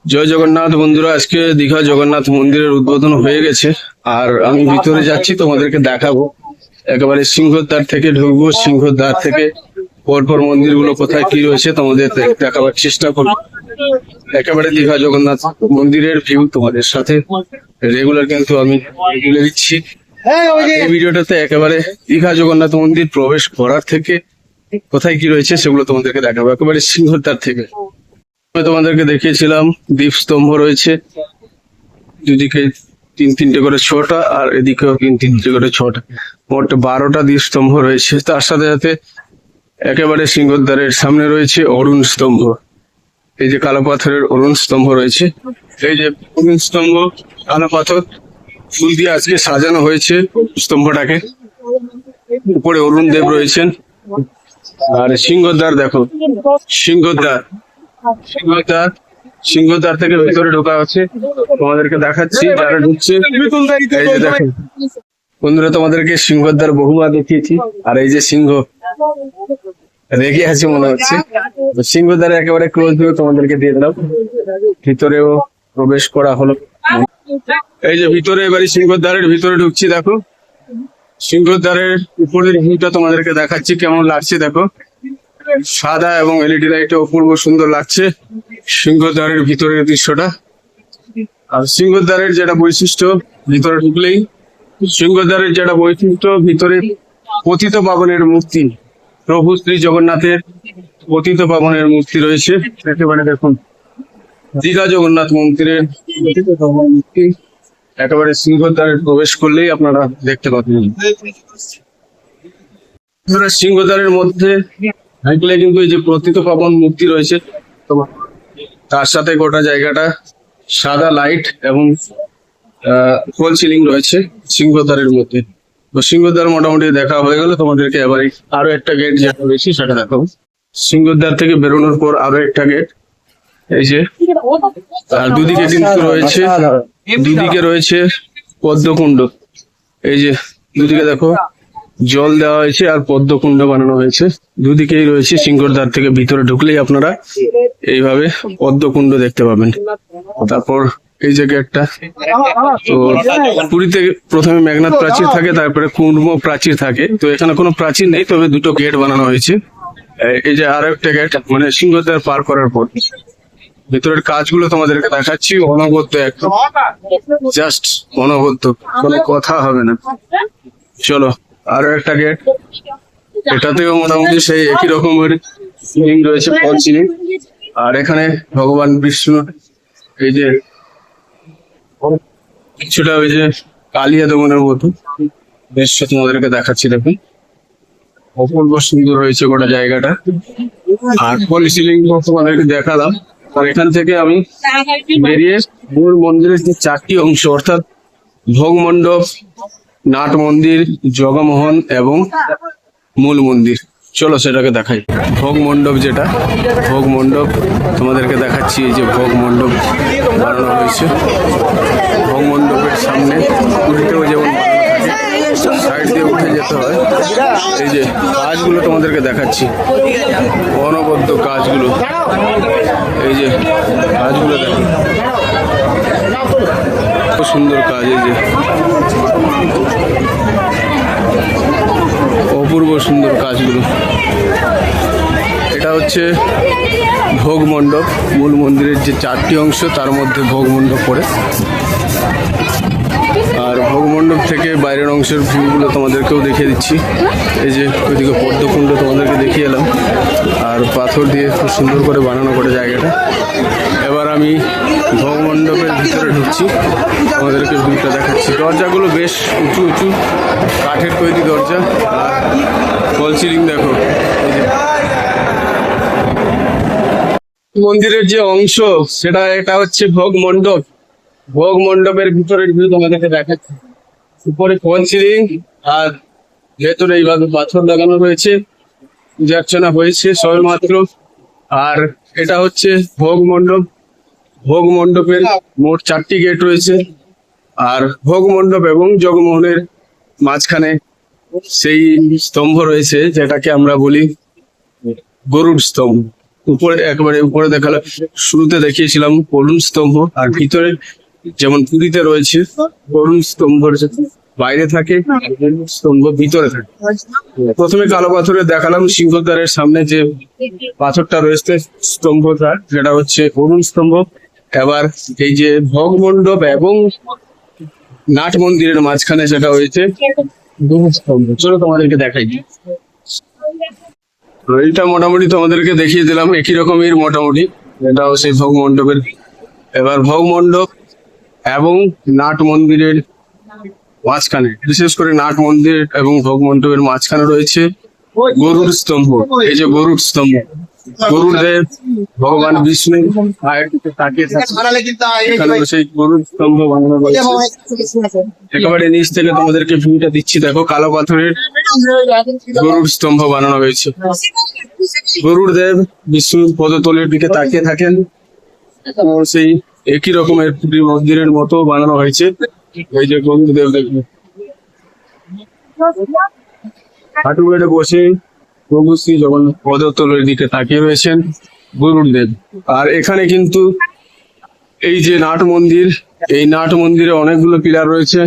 জয় জগন্নাথ বন্ধুরা, আজকে দীঘা জগন্নাথ মন্দিরের উদ্বোধন হয়ে গেছে। আর আমি ভিতরে যাচ্ছি, তোমাদেরকে দেখাবো। একেবারে সিংহদ্বার থেকে ঢুকবো, সিংহদ্বার থেকে পরপর মন্দিরগুলো কোথায় কি রয়েছে তোমাদের দেখাবার চেষ্টা করবো। একেবারে দীঘা জগন্নাথ মন্দিরের ভিউ তোমাদের সাথে রেগুলার কিন্তু আমি তুলে দিচ্ছি। এই ভিডিওটাতে একেবারে দীঘা জগন্নাথ মন্দির প্রবেশ করার থেকে কোথায় কি রয়েছে সেগুলো তোমাদেরকে দেখাবো, একেবারে সিংহদ্বার থেকে। আমি তোমাদেরকে দেখিয়েছিলাম দীপস্তম্ভ রয়েছে, দুদিকে তিনটে করে ছটা, আর এদিকেও তিনটে করে ছটা, মোট 12টা দীপস্তম্ভ রয়েছে। তার সাথে সাথে একেবারে সিংহদ্বারের সামনে রয়েছে অরুণ স্তম্ভ। এই যে কালো পাথরের অরুণ স্তম্ভ রয়েছে, এই যে অরুণ স্তম্ভ কালো পাথর ফুল দিয়ে আজকে সাজানো হয়েছে স্তম্ভটাকে। উপরে অরুণ দেব রয়েছেন। আর সিংহদ্বার দেখো, সিংহদ্বার সিংহদ্বার সিংহদ্বার থেকে ভিতরে ঢোকা হচ্ছে, তোমাদেরকে দেখাচ্ছি যারা ঢুকছে। এই যে দেখো বন্ধুরা, তোমাদেরকে সিংহদ্বার বহুবার দেখিয়েছি। আর এই যে সিংহ রেগে আছে মনে হচ্ছে, সিংহদ্বারে একেবারে ক্লোজ ভিউ তোমাদেরকে দিয়ে দিলাম। ভিতরেও প্রবেশ করা হলো। এই যে ভিতরে, এবারে সিংহদ্বারের ভিতরে ঢুকছি। দেখো সিংহদ্বারের উপরের ভিউটা তোমাদেরকে দেখাচ্ছি, কেমন লাগছে দেখো। সাদা এবং এলইডি লাইটে অপূর্ব সুন্দর লাগছে সিংহদ্বারের ভিতরের দৃশ্যটা। আর সিংহদ্বারের যেটা বৈশিষ্ট্য, ভিতরে ঢুকলেই সিংহদ্বারের যেটা বৈশিষ্ট্য, ভিতরে পতিত পাবনের মূর্তি, প্রভু শ্রী জগন্নাথের পতিত পাবনের মূর্তি রয়েছে। একেবারে দেখুন দীঘা জগন্নাথ মন্দিরের পতিত পাবন মূর্তি একেবারে সিংহদ্বারে প্রবেশ করলেই আপনারা দেখতে পাবেন। সিংহদ্বারের মধ্যে ঢুকলে কিন্তু এই যে পতিত পাবন মূর্তি রয়েছে, তার সাথে গোটা জায়গাটা সাদা লাইট এবং ফল সিলিং রয়েছে সিংহদ্বারের মধ্যে। তো সিংহদ্বার মোটামুটি দেখা হয়ে গেল, তোমাদেরকে এবারে আরো একটা গেট যেটা রয়েছে সেটা দেখাবো। সিংহদ্বার থেকে বেরোনোর পর আরো একটা গেট, এই যে। আর দুদিকে কিন্তু রয়েছে, দুদিকে রয়েছে পদ্মকুণ্ড। এই যে দুদিকে দেখো জল দেওয়া হয়েছে আর পদ্মকুণ্ড বানানো হয়েছে, দুদিকেই রয়েছে। সিংহদ্বার থেকে ভিতরে ঢুকলেই আপনারা এইভাবে পদ্মকুণ্ড দেখতে পাবেন। তারপর এই যে গেটটা, তো পুরীতে প্রথমে মেঘনাথ প্রাচীর থাকে, তারপরে কুর্ম প্রাচীর থাকে। তো এখানে কোনো প্রাচীর নেই, তবে দুটো গেট বানানো হয়েছে। এই যে আরো একটা গেট, মানে সিংহদ্বার পার করার পর ভেতরের কাজগুলো তোমাদেরকে দেখাচ্ছি। অনবদ্য একদম, জাস্ট অনবদ্য, কোনো কথা হবে না। চলো আরো একটা গেট, এটাতেও মোটামুটি সেই একই রকমের সিলিং রয়েছে, ফল সিলিং। আর এখানে ভগবান বিষ্ণু এই যে কিছুটা ওই যে কালিয়া দমনের মতো দৃশ্য তোমাদেরকে দেখাচ্ছি। দেখুন অপূর্ব সুন্দর হয়েছে গোটা জায়গাটা। আর ফল সিলিং তোমাদেরকে দেখালাম। আর এখান থেকে আমি বেরিয়ে মূল মন্দিরের যে 4টি অংশ, অর্থাৎ ভোগ মণ্ডপ, নাট মন্দির, জগমোহন এবং মূল মন্দির, চলো সেটাকে দেখাই। ভোগ মণ্ডপ, যেটা ভোগ মণ্ডপ তোমাদেরকে দেখাচ্ছি। এই যে ভোগ মণ্ডপ বানানো হয়েছে, ভোগ মণ্ডপের সামনে পুরীতেও যেমন সাইড দিয়ে উঠে যেতে হয়। এই যে কাজগুলো তোমাদেরকে দেখাচ্ছি, অনবদ্য কাজগুলো। এই যে কাজগুলো দেখো, খুব সুন্দর কাজ। এই যে অপূর্ব সুন্দর কাজগুলো। এটা হচ্ছে ভোগ মণ্ডপ, মূল মন্দিরের যে 4টি অংশ তার মধ্যে ভোগ মণ্ডপ পড়ে। আর ভোগ মণ্ডপ থেকে বাইরের অংশের ভিউগুলো তোমাদেরকেও দেখিয়ে দিচ্ছি। এই যে ওইদিকে পদ্মকুণ্ড তোমাদেরকে দেখিয়ে এলাম, আর পাথর দিয়ে খুব সুন্দর করে বানানো করে জায়গাটা। এবার আমি ভোগ মণ্ডপের ভিতরে ঢুকছি, তোমাদেরকে ভিউটা দেখাচ্ছি। দরজাগুলো বেশ উঁচু উঁচু, কাঠের তৈরি দরজা। আর ফল সিলিং দেখো। এই যে মন্দিরের যে অংশ, সেটা এটা হচ্ছে ভোগ মণ্ডপ। ভোগ মণ্ডপের ভিতরের ভিউ তোমাদেরকে দেখাচ্ছি। উপরে ফল সিলিং, আর ভেতরে এইভাবে পাথর লাগানো রয়েছে, পূজা অর্চনা হয়েছে সবে মাত্র। আর এটা হচ্ছে ভোগ মণ্ডপ। ভোগ মণ্ডপের মোট 4টি গেট রয়েছে। আর ভোগ মণ্ডপ এবং জগমোহনের মাঝখানে সেই স্তম্ভ রয়েছে, যেটাকে আমরা বলি গরুড় স্তম্ভ। উপরে একেবারে উপরে দেখালাম, শুরুতে দেখিয়েছিলাম অরুণ স্তম্ভ, আর ভিতরে যেমন পুরীতে রয়েছে অরুণ স্তম্ভ বাইরে থাকে, অরুণ স্তম্ভ ভিতরে থাকে। প্রথমে কালো পাথরে দেখালাম সিংহদ্বারের সামনে যে পাথরটা রয়েছে স্তম্ভটা, যেটা হচ্ছে অরুণ স্তম্ভ। এবার এই যে ভগমণ্ডপ এবং নাট মন্দিরের মাঝখানে যেটা হয়েছে গরুড় স্তম্ভ, চলো তোমাদেরকে দেখাই। তো এইটা মোটামুটি তোমাদেরকে দেখিয়ে দিলাম, একই রকমের মোটামুটি, এটাও সেই ভগমণ্ডপের। এবার ভগমণ্ডপ এবং নাট মন্দিরের মাঝখানে, বিশেষ করে নাট মন্দির এবং ভগমণ্ডপের মাঝখানে রয়েছে গরুড় স্তম্ভ। এই যে গরুড় স্তম্ভ, গরুড় দেব ভগবান বিষ্ণু পায়ের দিকে তাকিয়ে থাকে, এখানে সেই গরুড় স্তম্ভ বানানো রয়েছে। একেবারে নিচ থেকে তোমাদেরকে ভিউটা দিচ্ছি, দেখো কালো পাথরের গরুড় স্তম্ভ বানানো হয়েছে। গরুড় দেব বিষ্ণুর পদতলের দিকে তাকিয়ে থাকেন, এবং সেই একই রকমের পুরী মন্দিরের মতো বানানো হয়েছে। এই যে গরুড় দেব দেখবে হাঁটু বেড়ে বসে প্রভু শ্রী জগন্নাথ পদতলের দিকে তাকিয়ে রয়েছেন গরুড় দেব। আর এখানে কিন্তু এই যে নাট মন্দির, এই নাট মন্দিরে অনেকগুলো পিলার রয়েছে,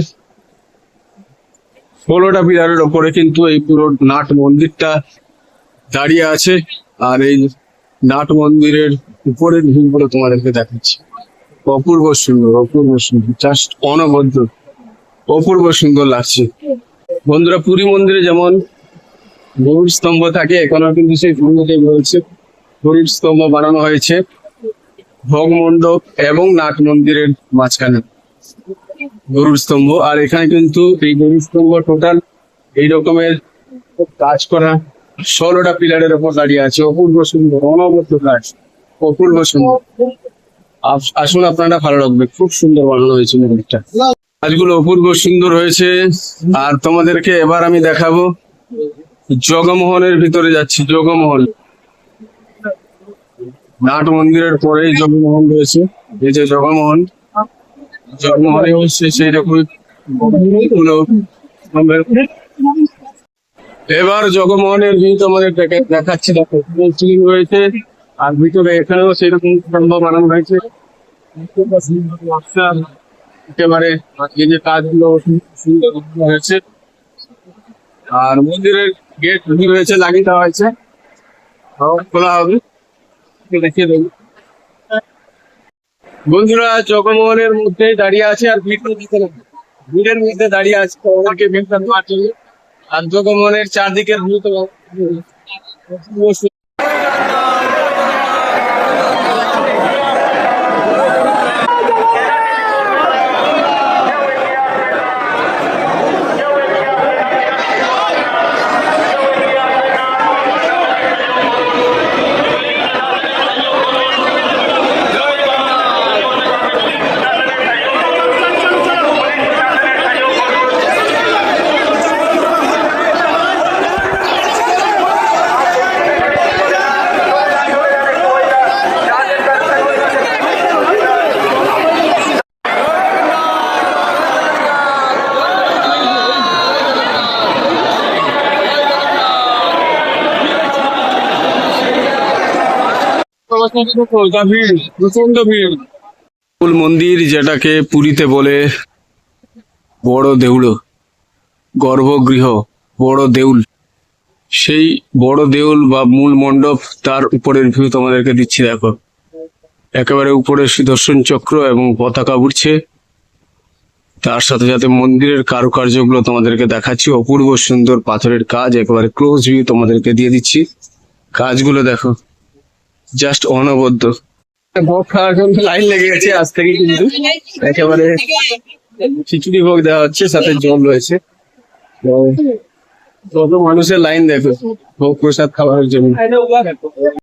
16টা পিলারের ওপরে কিন্তু এই পুরো নাট মন্দিরটা দাঁড়িয়ে আছে। আর এই নাট মন্দিরের উপরের ভিউগুলো তোমাদেরকে দেখাচ্ছি, অপূর্ব সুন্দর, অপূর্ব সুন্দর, জাস্ট অনবদ্য, অপূর্ব সুন্দর লাগছে। বন্ধুরা, পুরী মন্দিরে যেমন গরুড় স্তম্ভ থাকে, এখানেও কিন্তু সেই পুরীতে রয়েছে গরুড় স্তম্ভ বানানো হয়েছে ভগমণ্ডপ এবং নাট মন্দিরের মাঝখানে গরুড় স্তম্ভ। আর এখানে কিন্তু এই গরুড় স্তম্ভ টোটাল এই রকমের কাজ করা 16টা পিলারের উপর দাঁড়িয়ে আছে, অপূর্ব সুন্দর, অনবদ্য কাজ, অপূর্ব সুন্দর। আসুন, আপনারা ভালো লাগবে, খুব সুন্দর বানানো হয়েছে মন্দিরটা, কাজগুলো অপূর্ব সুন্দর হয়েছে। আর তোমাদেরকে এবার আমি দেখাবো জগমোহনের ভিতরে যাচ্ছি। জগমোহন, নাট মন্দিরের পরেই জগমোহন রয়েছে। এই যে জগমোহন, জগমোহনে হচ্ছে সেই রকম। এবার জগমোহনের ভিউ তোমাদের দেখাচ্ছি, দেখো সিলিং রয়েছে, আর ভিতরে এখানেও সেরকম স্তম্ভ বানানো হয়েছে। একেবারে এই যে কাজগুলো সুন্দর হয়েছে। আর মন্দিরের গেট রয়েছে, লাগিয়ে দেওয়া হয়েছে, খোলা হবে, দেখিয়ে দেবো। বন্ধুরা, জগমোহনের মধ্যে দাঁড়িয়ে আছে, আর ভিড়ের মধ্যে দাঁড়িয়ে আছে ওনাকে ভিড়টা দেওয়ার জন্য। আর জগমোহনের চারদিকের ভিউ তো প্রচন্ড ভিড়। মূল মন্দির, যেটাকে পুরীতে বলে বড় দেউল, গর্ভগৃহ, বড় দেউল, সেই বড় দেউল বা মূল মণ্ডপ, তার উপরের ভিউ তোমাদেরকে দিচ্ছি। দেখো একেবারে উপরে সুদর্শন চক্র এবং পতাকা উঠছে, তার সাথে সাথে মন্দিরের কারুকার্যগুলো তোমাদেরকে দেখাচ্ছি, অপূর্ব সুন্দর পাথরের কাজ, একেবারে ক্লোজ ভিউ তোমাদেরকে দিয়ে দিচ্ছি। কাজগুলো দেখো, জাস্ট অনবদ্য। ভোগ খাওয়ার জন্য লাইন লেগে গেছে আজ থেকে, কিন্তু একেবারে খিচুড়ি ভোগ দেওয়া হচ্ছে, সাথে জল রয়েছে। কত মানুষের লাইন দেখো ভোগ প্রসাদ খাওয়ার জন্য।